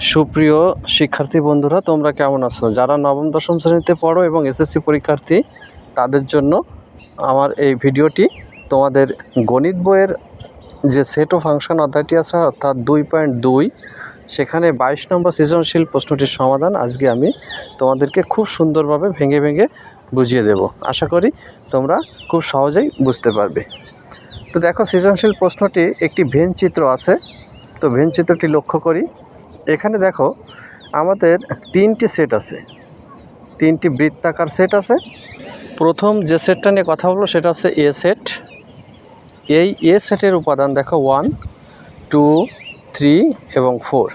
সুপ্রিয় শিক্ষার্থী বন্ধুরা, তোমরা কেমন আছো? যারা নবম দশম শ্রেণীতে পড়ো এবং এসএসসি পরীক্ষার্থী, তাদের জন্য আমার এই ভিডিওটি। তোমাদের গণিত বইয়ের যে সেট ও ফাংশন অধ্যায়টি আছে, অর্থাৎ 2.2, সেখানে 22 নম্বর সৃজনশীল প্রশ্নটির সমাধান আজকে আমি তোমাদেরকে খুব সুন্দরভাবে ভেঙে ভেঙে বুঝিয়ে দেব। আশা করি তোমরা খুব সহজেই বুঝতে পারবে। তো দেখো, সৃজনশীল প্রশ্নটি একটি ভেন চিত্র আছে। তো ভেন চিত্রটি লক্ষ্য করি। এখানে দেখো, আমাদের তিনটি সেট আছে, তিনটি বৃত্তাকার সেট আছে। প্রথম যে সেটটা নিয়ে কথা বলবো সেটা হচ্ছে এ সেট। এই এ সেটের উপাদান দেখো 1, 2, 3 এবং 4।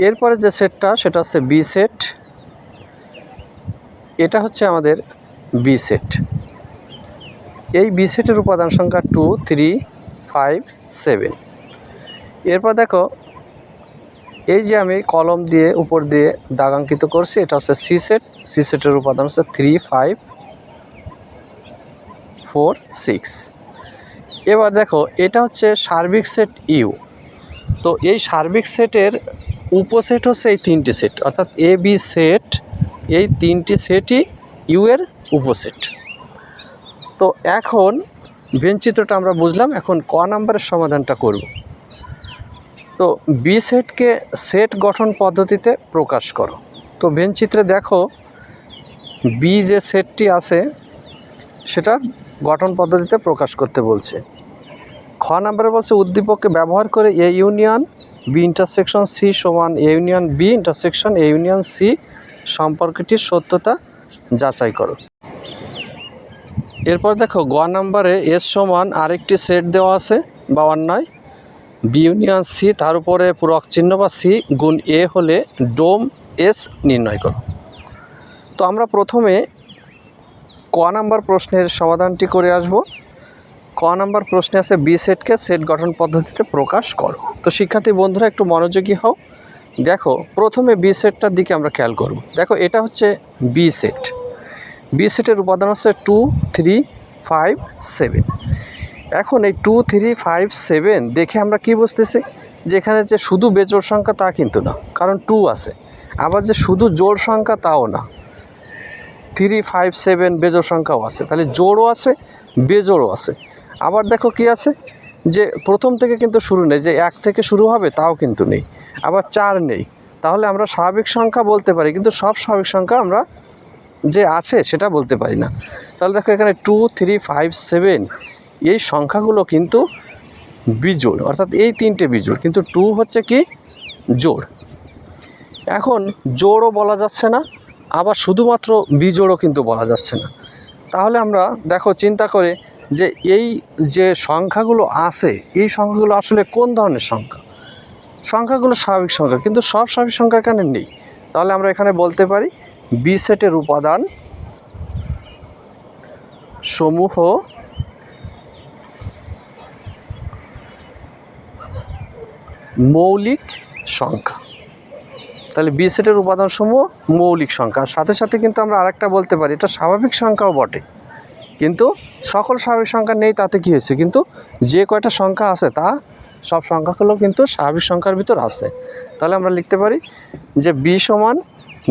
এরপরে যে সেটটা সেটা হচ্ছে বি সেট। এটা হচ্ছে আমাদের বি সেট। এই বি সেটের উপাদান সংখ্যা 2, 3, 5, 7। এরপর দেখো, এই যে আমি কলম দিয়ে উপর দিয়ে দাগাঙ্কিত করছি, এটা হচ্ছে সি সেট। সি সেটের উপাদান হচ্ছে 3, 5, 4, 6। এবার দেখো, এটা হচ্ছে সার্বিক সেট ইউ। তো এই সার্বিক সেটের উপসেট হচ্ছে এই তিনটি সেট, অর্থাৎ এ বি সেট। এই তিনটি সেটই ইউ এর উপসেট। তো এখন ভেন চিত্রটা আমরা বুঝলাম, এখন ক নাম্বারের সমাধানটা করব। তো বি সেটকে সেট গঠন পদ্ধতিতে প্রকাশ করো। তো ভেন চিত্রে দেখো, বি যে সেটটি আছে সেটা গঠন পদ্ধতিতে প্রকাশ করতে বলছে। খ নাম্বারে বলছে উদ্দীপককে ব্যবহার করে A union B intersection C সমান A union B intersection A union C সম্পর্কটির সত্যতা যাচাই করো। এরপর দেখো, গ নাম্বারে এস সমান আরেকটি সেট দেওয়া আছে 52, বি ইউনিয়ন সি, তার উপরে পূরক চিহ্ন বা সি গুণ এ হলে ডোম এস নির্ণয় করো। তো আমরা প্রথমে ক নাম্বার প্রশ্নের সমাধানটি করে আসব। ক নাম্বার প্রশ্নে আছে বি সেটকে সেট গঠন পদ্ধতিতে প্রকাশ করো। তো শিক্ষার্থী বন্ধুরা একটু মনোযোগী হও। দেখো, প্রথমে বি সেটটার দিকে আমরা খেয়াল করব। দেখো, এটা হচ্ছে বি সেট। বি সেটের উপাদান হচ্ছে 2, 3, 5, 7। এখন এই 2, 3, 5, 7 দেখে আমরা কি বুঝতেছি যে এখানে যে শুধু বেজোড় সংখ্যা তা কিন্তু না, কারণ 2 আছে। আবার যে শুধু জোড় সংখ্যা তাও না, 3, 5, 7 বেজোড় সংখ্যাও আছে। তাহলে জোড়ও আছে, বেজোড়ও আছে। আবার দেখো কি আছে, যে প্রথম থেকে কিন্তু শুরু নেই, যে 1 থেকে শুরু হবে তাও কিন্তু নেই। আবার 4 নেই। তাহলে আমরা স্বাভাবিক সংখ্যা বলতে পারি, কিন্তু সব স্বাভাবিক সংখ্যা আমরা যে আছে সেটা বলতে পারি না। তাহলে দেখো, এখানে 2, 3, 5, 7 এই সংখ্যাগুলো কিন্তু বিজোড়, অর্থাৎ এই তিনটে বিজোড়, কিন্তু 2 হচ্ছে কি জোড়। এখন জোড়ও বলা যাচ্ছে না, আবার শুধুমাত্র বিজোড়ও কিন্তু বলা যাচ্ছে না। তাহলে আমরা দেখো চিন্তা করে যে এই যে সংখ্যাগুলো আছে, এই সংখ্যাগুলো আসলে কোন ধরনের সংখ্যা? সংখ্যাগুলো স্বাভাবিক সংখ্যা, কিন্তু সব স্বাভাবিক সংখ্যা এখানে নেই। তাহলে আমরা এখানে বলতে পারি বি সেটের উপাদান সমূহ মৌলিক সংখ্যা। তাহলে বি সেটের উপাদান সমূহ মৌলিক সংখ্যা। সাথে সাথে কিন্তু আমরা আরেকটা বলতে পারি, এটা স্বাভাবিক সংখ্যাও বটে, কিন্তু সকল স্বাভাবিক সংখ্যা নেই তাতে কি হয়েছে, কিন্তু যে কয়টা সংখ্যা আছে তা সব সংখ্যাগুলো কিন্তু স্বাভাবিক সংখ্যার ভিতর আছে। তাহলে আমরা লিখতে পারি যে বি সমান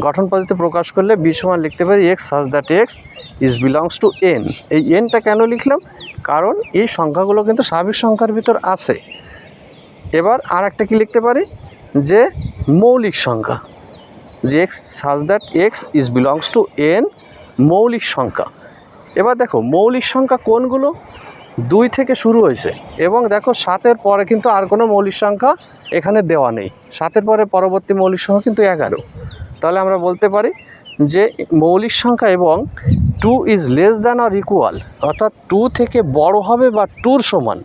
গঠন পদ্ধতিতে প্রকাশ করলে বি সমান লিখতে পারি x such that x is belongs to N. এই এনটা কেন লিখলাম? কারণ এই সংখ্যাগুলো কিন্তু স্বাভাবিক সংখ্যার ভিতর আছে। এবার আর একটা কি লিখতে পারি, যে মৌলিক সংখ্যা, যে x such that x is belongs to N, মৌলিক সংখ্যা। এবার দেখো, মৌলিক সংখ্যা কোনগুলো? 2 থেকে শুরু হয়েছে, এবং দেখো 7-এর পরে কিন্তু আর কোনো মৌলিক সংখ্যা এখানে দেওয়া নেই। 7-এর পরে পরবর্তী মৌলিক সংখ্যা কিন্তু 11। তাহলে আমরা বলতে পারি যে মৌলিক সংখ্যা এবং 2 is less than or equal, অর্থাৎ 2 থেকে বড় হবে বা 2-র সমান,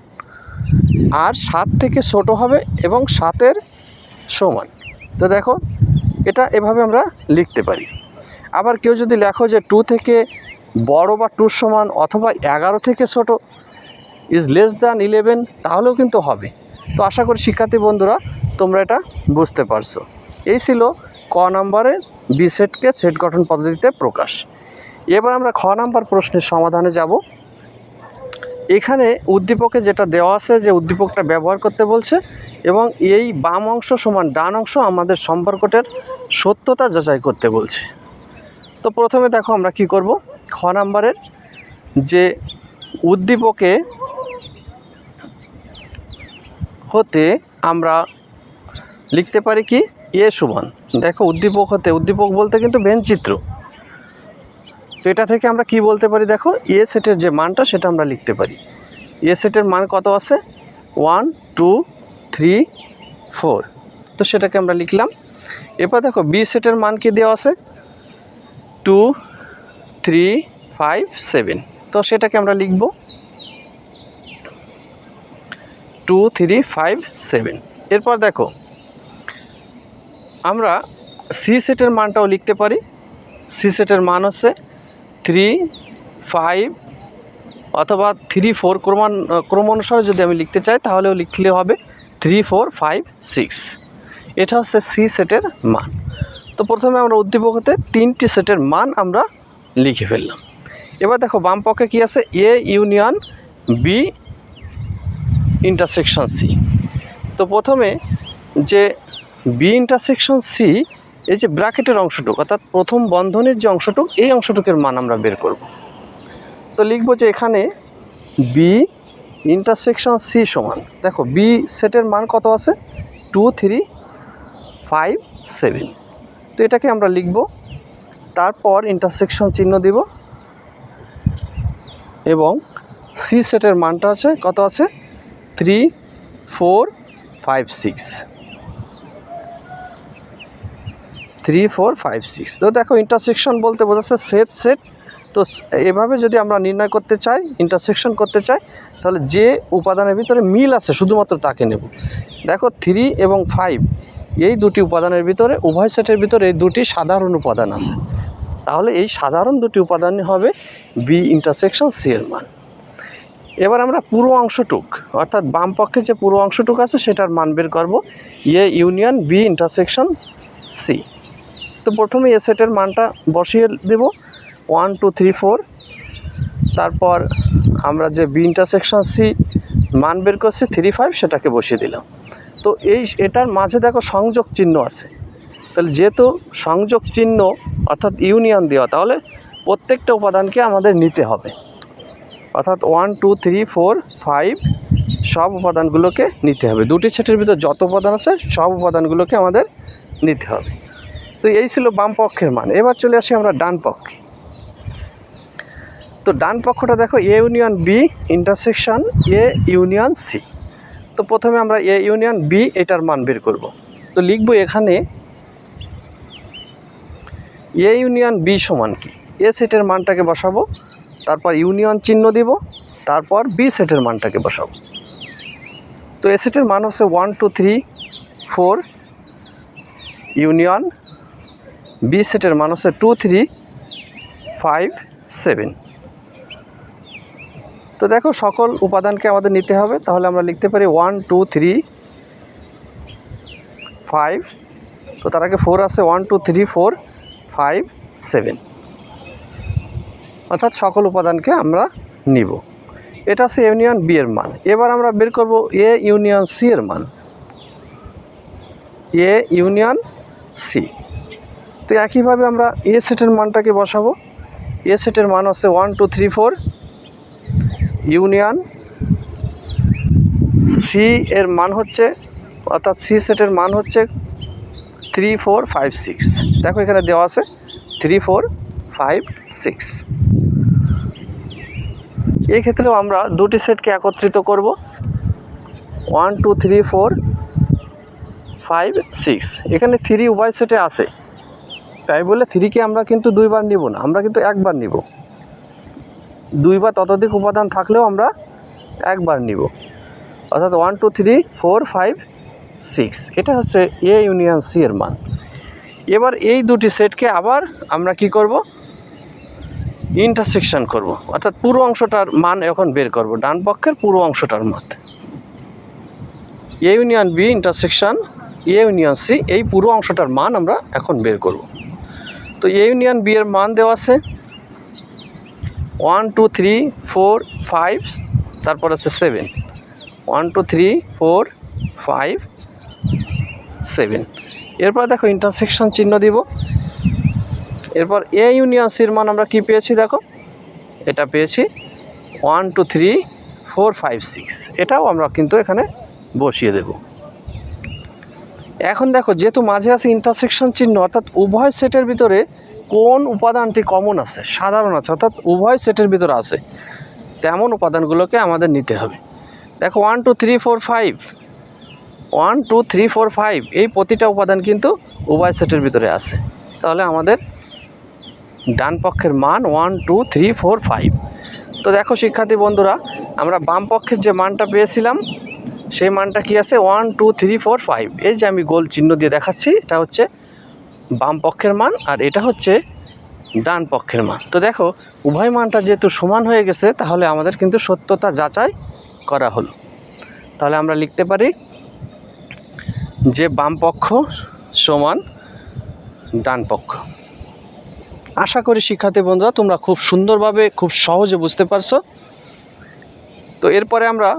আর 7 থেকে ছোট হবে এবং 7-এর সমান। তো দেখো, এটা এভাবে আমরা লিখতে পারি। আবার কেউ যদি লেখো যে 2 থেকে বড় বা 2-র সমান, অথবা 11 থেকে ছোট ইজ লেস দ্যান 11, তাহলেও কিন্তু হবে। তো আশা করি শিক্ষার্থী বন্ধুরা তোমরা এটা বুঝতে পারছো। এই ছিল ক নাম্বারে বি সেটকে সেট গঠন পদ্ধতিতে প্রকাশ। এবার আমরা খ নাম্বার প্রশ্নের সমাধানে যাব। এখানে উদ্দীপকে যেটা দেওয়া আছে যে উদ্দীপকটা ব্যবহার করতে বলছে এবং এই বাম অংশ সমান ডান অংশ আমাদের সম্পর্কটার সত্যতা যাচাই করতে বলছে। তো প্রথমে দেখো আমরা কি করব, খ নাম্বারের যে উদ্দীপকে হতে আমরা লিখতে পারি কি এ সমান, দেখো উদ্দীপক হতে, উদ্দীপক বলতে কিন্তু ভেনচিত্র, তো এটা থেকে আমরা কি বলতে পারি, দেখো এ সেটের যে মানটা সেটা আমরা লিখতে পারি। এ সেটের মান কত আছে 1 2 3 4, তো সেটাকে আমরা লিখলাম। এরপর দেখো বি সেটের মান কি দেওয়া আছে 2 3 5 7, তো সেটাকে আমরা লিখব 2 3 5 7। এরপর দেখো আমরা সি সেটের মানটাও লিখতে পারি। সি সেটের মান হচ্ছে 3 5 অথবা 3 4, ক্রম অনুসারে যদি আমি লিখতে চাই তাহলেও লিখলে হবে 3 4 5 6, এটা হচ্ছে সি সেটের মান। তো প্রথমে আমরা উদ্দীপক হতে 3টি সেটের মান আমরা লিখে ফেললাম। এবার দেখো বাম পক্ষে কী আছে, A union B intersection C. তো প্রথমে যে বি ইন্টারসেকশন সি, এই যে ব্র্যাকেটের অংশটুকু অর্থাৎ প্রথম বন্ধনীর যে অংশটুকু, এই অংশটুকের মান আমরা বের করব। তো লিখব যে এখানে বি ইন্টারসেকশন সি সমান, দেখো বি সেটের মান কত আছে 2 3 5 7, তো এটাকে আমরা লিখব, তারপর ইন্টারসেকশন চিহ্ন দিব এবং সি সেটের মানটা আছে কত আছে 3 4 5 6, 3 4 5 6। তো দেখো ইন্টারসেকশন বলতে বোঝাচ্ছে সেট। তো এভাবে যদি আমরা নির্ণয় করতে চাই, ইন্টারসেকশন করতে চাই, তাহলে যে উপাদানের ভিতরে মিল আছে শুধুমাত্র তাকে নেব। দেখো 3 এবং 5 এই দুটি উপাদানের ভিতরে, উভয় সেটের ভিতরে এই দুটি সাধারণ উপাদান আছে, তাহলে এই সাধারণ দুটি উপাদান হবে বি ইন্টারসেকশন সি এর মান। এবার আমরা পুরো অংশটুক অর্থাৎ বাম পক্ষে যে পুরো অংশটুক আছে সেটার মান বের করব, A union B intersection C. তো প্রথমে এ সেটের মানটা বসিয়ে দেব 1 2 3 4, তারপর আমরা যে বি ইন্টারসেকশন সি মান বের করছি 3 5, সেটাকে বসিয়ে দিলাম। তো এটার মাঝে দেখো সংযোগ চিহ্ন আছে, তাহলে যেহেতু সংযোগ চিহ্ন অর্থাৎ ইউনিয়ন দেওয়া, তাহলে প্রত্যেকটা উপাদানকে আমাদের নিতে হবে, অর্থাৎ 1 2 3 4 5 সব উপাদানগুলোকে নিতে হবে। দুটি সেটের ভিতর যত উপাদান আছে সব উপাদানগুলোকে আমাদের নিতে হবে। তো এই ছিল বাম পক্ষের মান। এবার চলে আসি আমরা ডান পক্ষে। তো ডান পক্ষটা দেখো A union B intersection A union C. তো প্রথমে আমরা এ ইউনিয়ন বি এটার মান বের করব। তো লিখব এখানে এ ইউনিয়ন বি সমান কি, এ সেটের মানটাকে বসাবো, তারপর ইউনিয়ন চিহ্ন দিব, তারপর বি সেটের মানটাকে বসাবো। তো এ সেটের মান হচ্ছে 1 2 3 4 ইউনিয়ন বি সেটের মান হচ্ছে 2 3 5 7। তো দেখো সকল উপাদানকে আমাদের নিতে হবে, তাহলে আমরা লিখতে পারি 1 2 3 5, তো তার আগে 4 আছে 1 2 3 4 5 7, অর্থাৎ সকল উপাদানকে আমরা নিব। এটা হচ্ছে ইউনিয়ন বি এর মান। এবার আমরা বের করব এ ইউনিয়ন সি এর মান, এ ইউনিয়ন সি। তো একইভাবে আমরা এ সেটের মানটাকে বসাবো। এ সেটের মান হচ্ছে 1 2 3 4 ইউনিয়ন সি এর মান হচ্ছে, অর্থাৎ সি সেটের মান হচ্ছে 3 4 5 6। দেখো এখানে দেওয়া আছে 3 4 5 6। এই ক্ষেত্রেও আমরা দুটি সেটকে একত্রিত করব, 1 2 3 4 5 6। এখানে 3 উভয় সেটে আছে, তাই বলে 3কে আমরা কিন্তু দুইবার নিব না, আমরা কিন্তু একবার নিব। দুই বা ততোধিক উপাদান থাকলেও আমরা একবার নিব, অর্থাৎ 1 2 3 4 5 6। এটা হচ্ছে এ ইউনিয়ন সি এর মান। এবার এই দুটি সেটকে আবার আমরা কি করব, ইন্টারসেকশন করব, অর্থাৎ পুরো অংশটার মান এখন বের করব, ডান পক্ষের পুরো অংশটার মান। A union B intersection A union C, এই পুরো অংশটার মান আমরা এখন বের করব। তো এ ইউনিয়ন বি এর মান দেওয়া আছে 1 2 3 4 5 তারপর আছে 7, 1 2 3 4 5 7। এরপর দেখো ইন্টারসেকশন চিহ্ন দিব। এরপর এ ইউনিয়ন সির মান আমরা কি পেয়েছি দেখো, এটা পেয়েছি 1 2 3 4 5 6। এটাও আমরা কিন্তু এখানে বসিয়ে দেব। এখন দেখো যেহেতু মাঝে আছে ইন্টারসেকশন চিহ্ন, অর্থাৎ উভয় সেটের ভিতরে কোন উপাদানটি কমন আছে, সাধারণ আছে, অর্থাৎ উভয় সেটের ভিতরে আছে, তেমন উপাদানগুলোকে আমাদের নিতে হবে। দেখো 1 2 3 4 5, 1 2 3 4 5 এই প্রতিটা উপাদান কিন্তু উভয় সেটের ভিতরে আছে। তাহলে আমাদের ডান পক্ষের মান 1 2 3 4 5। তো দেখো শিক্ষার্থী বন্ধুরা, আমরা বাম পক্ষের যে মানটা পেয়েছিলাম সেই মানটা কি আছে 1 2 3 4 5। এই যে আমি গোল চিহ্ন দিয়ে দেখাচ্ছি, এটা হচ্ছে বাম পক্ষের মান আর এটা হচ্ছে ডান পক্ষের মান। তো দেখো উভয় মানটা যেহেতু সমান হয়ে গেছে, তাহলে আমাদের কিন্তু সত্যতা যাচাই করা হলো। তাহলে আমরা লিখতে পারি যে বাম পক্ষ সমান ডান পক্ষ। আশা করি শিক্ষার্থী বন্ধুরা তোমরা খুব সুন্দরভাবে খুব সহজে বুঝতে পারছো। তো এরপরে আমরা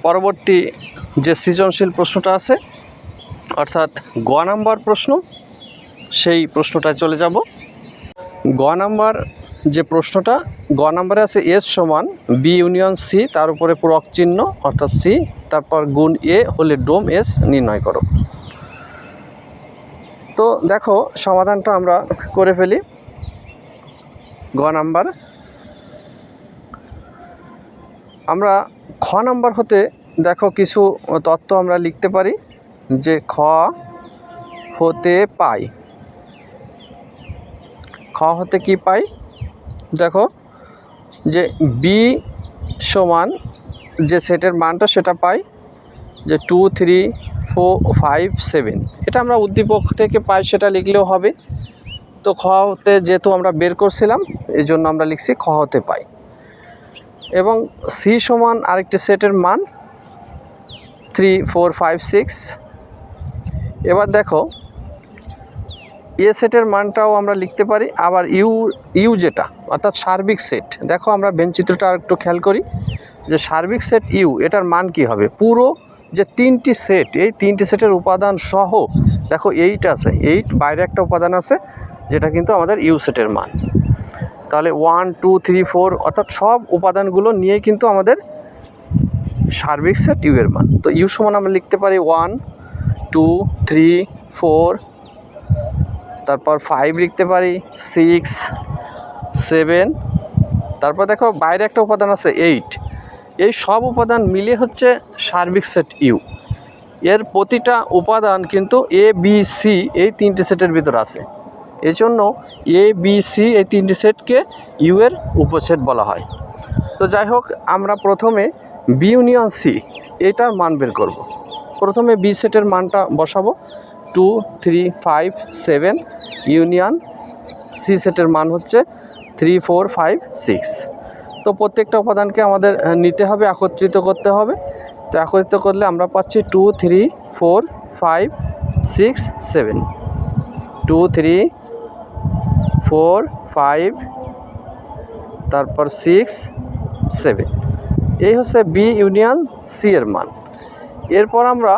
পরবর্তী যে সৃজনশীল প্রশ্নটা আছে, অর্থাৎ গ নাম্বার প্রশ্ন, সেই প্রশ্নটায় চলে যাব। গ নাম্বার যে প্রশ্নটা, গ নাম্বারে আছে এস সমান বি ইউনিয়ন সি, তার উপরে পূরক চিহ্ন অর্থাৎ সি, তারপর গুণ এ হলে ডোম এস নির্ণয় করো। তো দেখো সমাধানটা আমরা করে ফেলি। গ নাম্বার, আমরা খ নাম্বার হতে দেখো কিছু তথ্য আমরা লিখতে পারি যে খ হতে পাই। খ হতে কি পাই দেখো, যে বি সমান যে সেটের মানটা সেটা পাই যে 2 3 4 5 7। এটা আমরা উদ্দীপক থেকে পাই সেটা লিখলেও হবে। তো খ হতে যেহেতু আমরা বের করছিলাম, এই জন্য আমরা লিখছি খ হতে পাই। এবং সি সমান আরেকটি সেটের মান 3 4 5 6। এবার দেখো এ সেটের মানটাও আমরা লিখতে পারি। আবার ইউ যেটা অর্থাৎ সার্বিক সেট, দেখো আমরা বেঞ্চিত্রটা আর একটু খেয়াল করি যে সার্বিক সেট ইউ, এটার মান কি হবে, পুরো যে তিনটি সেট, এই তিনটি সেটের উপাদান সহ দেখো 8 আছে, 8 বাইরে একটা উপাদান আছে যেটা কিন্তু আমাদের ইউ সেটের মান। তাহলে 1 2 3 4 অর্থাৎ সব উপাদানগুলো নিয়ে কিন্তু আমাদের সার্বিক সেট ইউ এর মান। তো ইউ সমান আমরা লিখতে পারি 1 2 3 4, তারপর 5 লিখতে পারি, 6 7, তারপর দেখো বাইরে একটা উপাদান আছে 8। এই সব উপাদান মিলে হচ্ছে সার্বিক সেট ইউ। এর প্রতিটা উপাদান কিন্তু এ বি সি এই তিনটি সেটের ভিতর আছে। এই জন্য এ বি সি এই তিনটি সেটকে ইউ এর উপসেট বলা হয়। তো যাই হোক, আমরা প্রথমে বি ইউনিয়ন সি এটার মান বের করব। প্রথমে বি সেটের মানটা বসাবো 2 3 5 7, ইউনিয়ন সি সেটের মান হচ্ছে 3 4 5 6। তো প্রত্যেকটা উপাদানকে আমাদের নিতে হবে, একত্রিত করতে হবে। তো একত্রিত করলে আমরা পাচ্ছি 2 3 4 5 6 7, 2 3 4 5, তারপর 6 7। এই হচ্ছে বি ইউনিয়ন সি এর মান। এরপর আমরা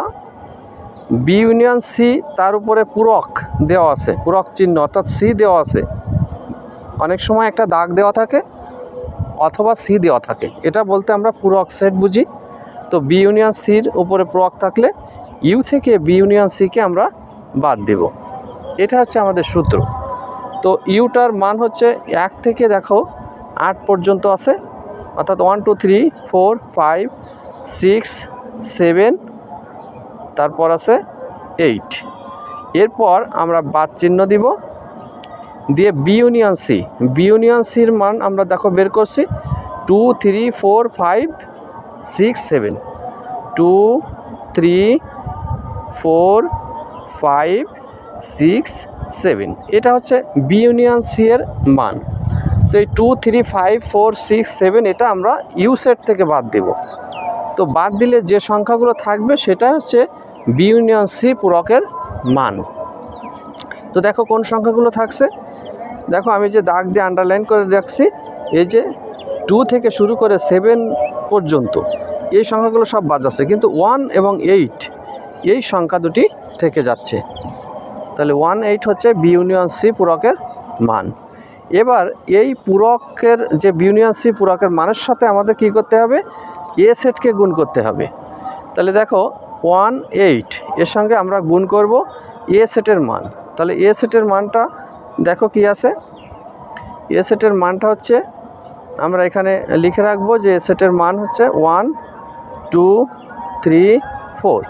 বি ইউনিয়ন সি, তার উপরে পূরক দেওয়া আছে, পূরক চিহ্ন অর্থাৎ সি দেওয়া আছে। অনেক সময় একটা দাগ দেওয়া থাকে অথবা সি দেওয়া থাকে, এটা বলতে আমরা পূরক সেট বুঝি। তো বি ইউনিয়ন সির উপরে পূরক থাকলে ইউ থেকে বি ইউনিয়ন সিকে আমরা বাদ দেব। এটা হচ্ছে আমাদের সূত্র। তো ইউটার মান হচ্ছে 1 থেকে দেখো 8 পর্যন্ত আছে, অর্থাৎ 1 2 3 4 5 6 7, তারপর আছে 8। এরপর আমরা বাদ চিহ্ন দিব, দিয়ে B union C, B union সির মান আমরা দেখো বের করছি 2 3 4 5 6 7, 2 3 4 5 6 7। এটা হচ্ছে বি ইউনিয়ন সি এর মান। তো এই 2 3 5 4 6 7 এটা আমরা ইউ সেট থেকে বাদ দেব। তো বাদ দিলে যে সংখ্যাগুলো থাকবে সেটা হচ্ছে বি ইউনিয়ন সি পূরকের মান। তো দেখো কোন সংখ্যাগুলো থাকছে, দেখো আমি যে দাগ দিয়ে আন্ডারলাইন করে রাখছি, এই যে 2 থেকে শুরু করে 7 পর্যন্ত এই সংখ্যাগুলো সব বাদ যাচ্ছে, কিন্তু 1 এবং 8 এই সংখ্যা দুটি থেকে যাচ্ছে। তাহলে 1 8 হচ্ছে বি ইউনিয়ন সি পূরকের মান। এবার এই পূরকের যে বি ইউনিয়ন সি পূরকের মানের সাথে আমাদের কি করতে হবে, এ সেটকে গুণ করতে হবে। তাহলে দেখো 1 8 এর সঙ্গে আমরা গুণ করব এ সেটের মান। তাহলে এ সেটের মানটা দেখো কি আছে, এ সেটের মানটা হচ্ছে, আমরা এখানে লিখে রাখবো যে এ সেটের মান হচ্ছে 1 2 3 4।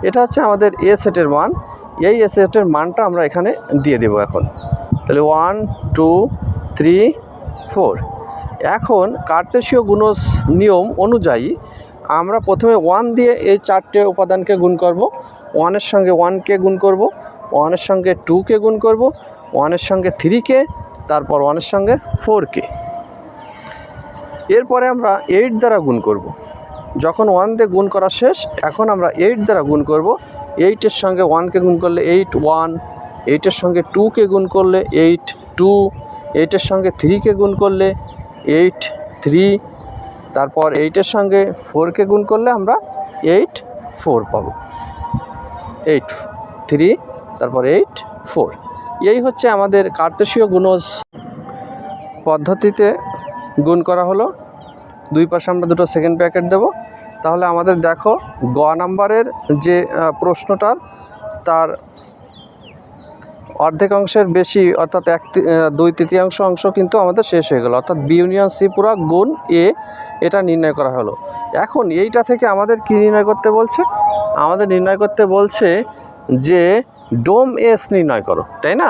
এটা হচ্ছে আমাদের এ সেটের মান। এই এ সেটের মানটা আমরা এখানে দিয়ে দেব এখন। তাহলে 1 2 3 4। এখন কার্টেসীয় গুণজ নিয়ম অনুযায়ী আমরা প্রথমে 1 দিয়ে এই 4টে উপাদানকে গুণ করব। 1-এর সঙ্গে 1কে গুণ করব, 1-এর সঙ্গে 2কে গুণ করব, 1-এর সঙ্গে 3কে, তারপর 1-এর সঙ্গে 4কে। এরপরে আমরা 8 দ্বারা গুণ করব। যখন 1 দিয়ে গুণ করা শেষ, এখন আমরা 8 দ্বারা গুণ করব। 8-এর সঙ্গে 1কে গুণ করলে 8 1, 8-এর সঙ্গে 2কে গুণ করলে 8 2, 8-এর সঙ্গে 3কে গুণ করলে 8 3, তারপর 8-এর সঙ্গে 4কে গুণ করলে আমরা 8 4 পাবো। 8 3, তারপর 8 4। এই হচ্ছে আমাদের কার্তেশীয় গুণজ পদ্ধতিতে গুণ করা হলো। দুই পাশে আমরা দুটো সেকেন্ড ব্র্যাকেট দেব। তাহলে আমাদের দেখো গ নাম্বারের যে প্রশ্নটার তার অর্ধেকাংশের বেশি, অর্থাৎ 2/3 অংশ কিন্তু আমাদের শেষ হয়ে গেল, অর্থাৎ বি ইউনিয়ন সি পূরক গুণ এ, এটা নির্ণয় করা হলো। এখন এইটা থেকে আমাদের কি নির্ণয় করতে বলছে, আমাদের নির্ণয় করতে বলছে যে ডোম এস নির্ণয় করো, তাই না?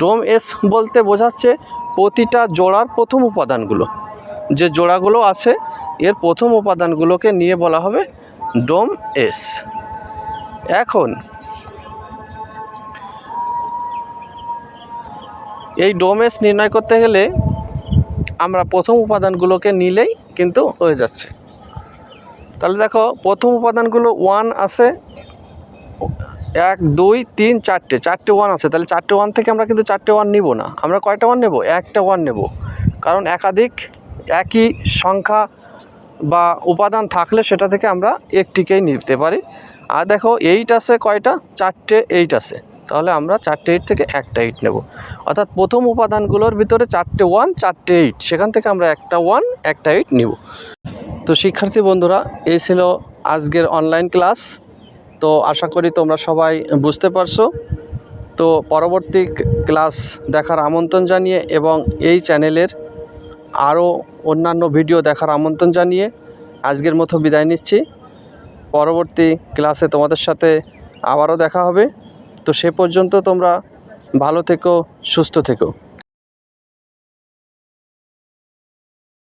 ডোম এস বলতে বোঝাচ্ছে প্রতিটা জোড়ার প্রথম উপাদানগুলো, যে জোড়াগুলো আছে এর প্রথম উপাদানগুলোকে নিয়ে বলা হবে ডোম এস। এখন এই ডোম এস নির্ণয় করতে গেলে আমরা প্রথম উপাদানগুলোকে নিলেই কিন্তু হয়ে যাচ্ছে। তাহলে দেখো প্রথম উপাদানগুলো 1 আছে, 1 2 3 4টে 1 আছে। তাহলে 4টে 1 থেকে আমরা কিন্তু 4টে 1 নিব না, আমরা কয়টা 1 নেব, একটা 1 নেব। কারণ একাধিক একই সংখ্যা বা উপাদান থাকলে সেটা থেকে আমরা একটিকেই নিতে পারি। আর দেখো 8 আছে কয়টা, 4টে 8 আছে, তাহলে আমরা 4টে 8 থেকে একটা 8 নেব। অর্থাৎ প্রথম উপাদানগুলোর ভিতরে 4টে 1 4টে 8, সেখান থেকে আমরা একটা 1 একটা 8 নিব। তো শিক্ষার্থী বন্ধুরা, এই ছিল আজকের অনলাইন ক্লাস। তো আশা করি তোমরা সবাই বুঝতে পারছো। তো পরবর্তী ক্লাস দেখার আমন্ত্রণ জানিয়ে এবং এই চ্যানেলের আরও অন্যান্য ভিডিও দেখার আমন্ত্রণ জানিয়ে আজকের মতো বিদায় নিচ্ছি। পরবর্তী ক্লাসে তোমাদের সাথে আবারও দেখা হবে। তো সে পর্যন্ত তোমরা ভালো থেকো, সুস্থ থেকো।